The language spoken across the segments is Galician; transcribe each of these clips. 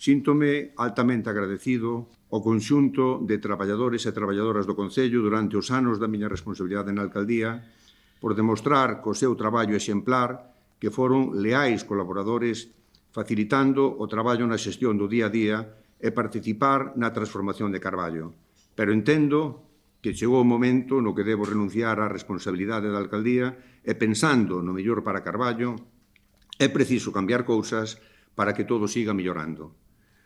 Síntome altamente agradecido ao conxunto de traballadores e traballadoras do Concello durante os anos da miña responsabilidade na alcaldía por demostrar co seu traballo exemplar que foron leais colaboradores facilitando o traballo na xestión do día a día e participar na transformación de Carballo. Pero entendo que chegou o momento no que debo renunciar á responsabilidade da alcaldía e pensando no mellor para Carballo, é preciso cambiar cousas para que todo siga mellorando.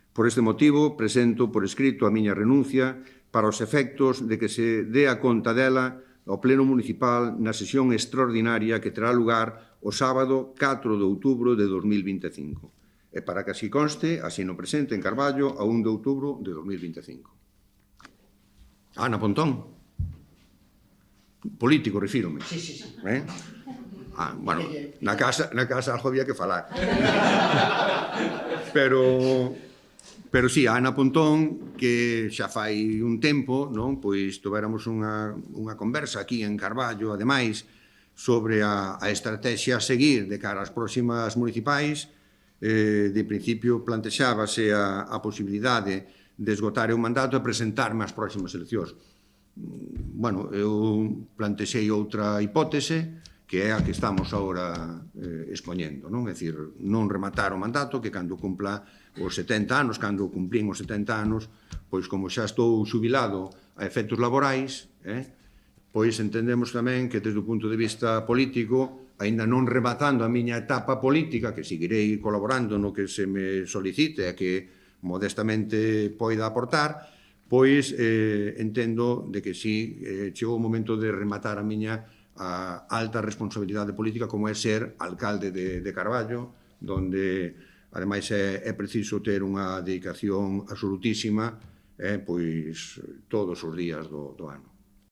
Por este motivo, presento por escrito a miña renuncia para os efectos de que se dé a conta dela ao Pleno Municipal na sesión extraordinaria que terá lugar o sábado 4 de outubro de 2025. E para que así conste, así no presente en Carballo, a 1 de outubro de 2025. Ana Pontón. Político, refírome. Sí. Bueno, na casa algo había que falar. Pero sí, a Ana Pontón, que xa fai un tempo, non, pois tivéramos unha conversa aquí en Carballo, ademais, sobre a estrategia a seguir de cara ás próximas municipais. De principio plantexábase a posibilidade de esgotar o mandato e presentarme ás próximas eleccións. Bueno, eu plantexei outra hipótese, que é a que estamos agora expoñendo, non? É dicir, non rematar o mandato, que cando cumpla os 70 anos, cando cumplín os 70 anos, pois como xa estou xubilado a efectos laborais, pois entendemos tamén que desde o punto de vista político, aínda non rematando a miña etapa política, que seguirei colaborando no que se me solicite e que modestamente poida aportar, pois entendo de que sí, chegou o momento de rematar a miña alta responsabilidade política como é ser alcalde de Carballo, donde ademais é preciso ter unha dedicación absolutísima pois todos os días do ano.